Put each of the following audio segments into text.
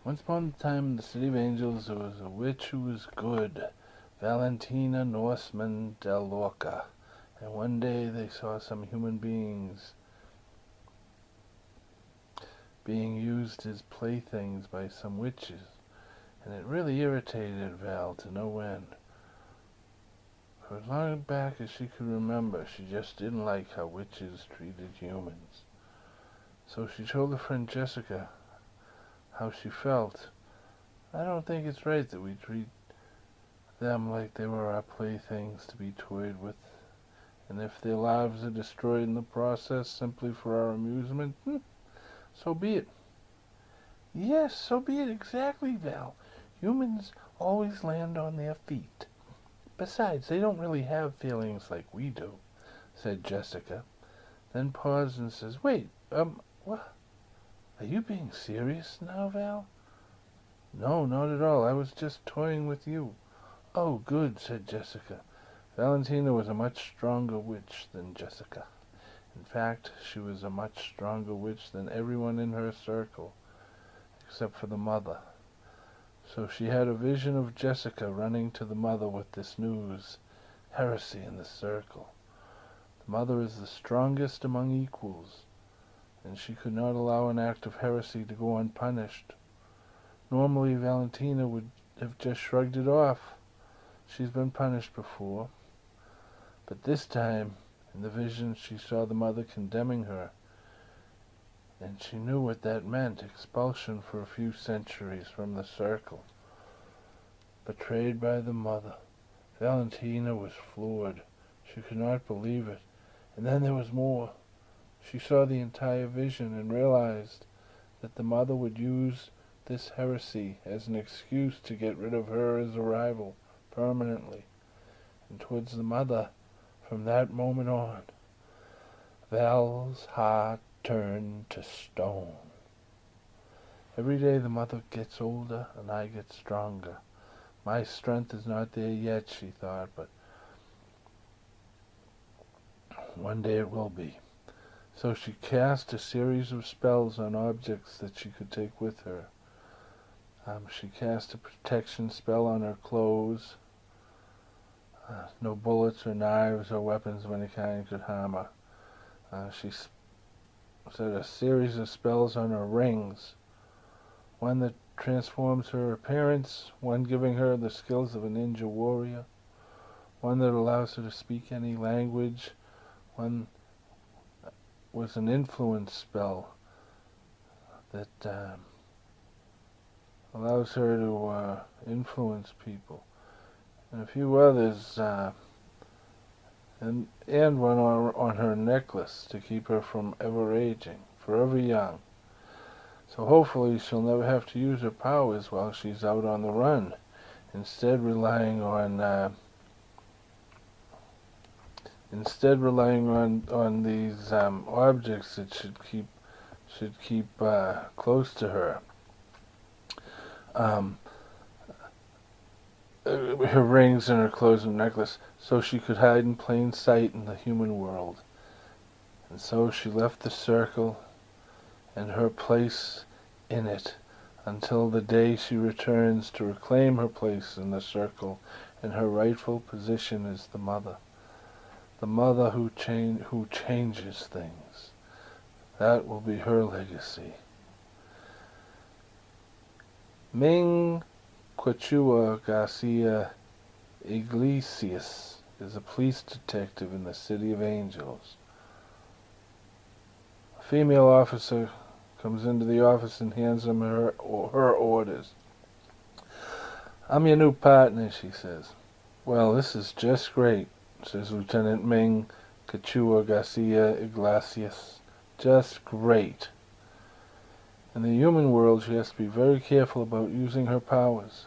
Once upon a time in the City of Angels there was a witch who was good, Valentina Norseman del Lorca. And one day they saw some human beings being used as playthings by some witches, and it really irritated Val to no end. For as long back as she could remember, she just didn't like how witches treated humans. So she told her friend Jessica how she felt. I don't think it's right that we treat them like they were our playthings to be toyed with, and if their lives are destroyed in the process simply for our amusement, so be it. Yes, so be it, exactly, Val. Humans always land on their feet. Besides, they don't really have feelings like we do, said Jessica, then paused and says, Wait, what? Are you being serious now, Val? No, not at all. I was just toying with you. Oh, good, said Jessica. Valentina was a much stronger witch than Jessica. In fact, she was a much stronger witch than everyone in her circle, except for the mother. So she had a vision of Jessica running to the mother with this news: heresy in the circle. The mother is the strongest among equals, and she could not allow an act of heresy to go unpunished. Normally, Valentina would have just shrugged it off. She's been punished before. But this time, in the vision, she saw the mother condemning her, and she knew what that meant: expulsion for a few centuries from the circle. Betrayed by the mother. Valentina was floored. She could not believe it. And then there was more. She saw the entire vision and realized that the mother would use this heresy as an excuse to get rid of her as a rival permanently. And towards the mother, from that moment on, Val's heart turned to stone. Every day the mother gets older and I get stronger. My strength is not there yet, she thought, but one day it will be. So she cast a series of spells on objects that she could take with her. She cast a protection spell on her clothes. No bullets or knives or weapons of any kind could harm her. She set a series of spells on her rings. One that transforms her appearance, one giving her the skills of a ninja warrior, one that allows her to speak any language, one was an influence spell that allows her to influence people, and a few others, and one on her necklace to keep her from ever aging, forever young. So hopefully she'll never have to use her powers while she's out on the run, instead relying on these objects that should keep close to her. Her rings and her clothes and necklace, so she could hide in plain sight in the human world. And so she left the circle and her place in it until the day she returns to reclaim her place in the circle and her rightful position as the mother who changes things. That will be her legacy. Ming Quechua Garcia Iglesias is a police detective in the City of Angels. A female officer comes into the office and hands him her orders. I'm your new partner, she says. Well, this is just great, says Lieutenant Ming Quechua Garcia Iglesias. Just great. In the human world, she has to be very careful about using her powers,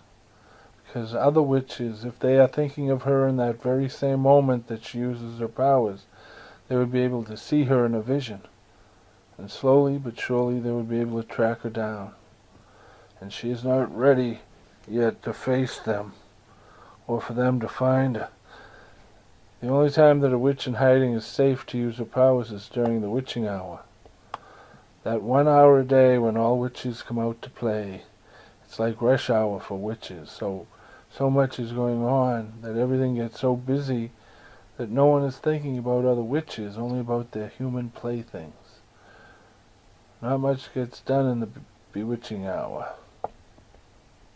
because other witches, if they are thinking of her in that very same moment that she uses her powers, they would be able to see her in a vision, and slowly but surely they would be able to track her down. And she is not ready yet to face them, or for them to find her. The only time that a witch in hiding is safe to use her powers is during the witching hour. That 1 hour a day when all witches come out to play, It's like rush hour for witches. So much is going on that everything gets so busy that no one is thinking about other witches, only about their human playthings. Not much gets done in the bewitching hour.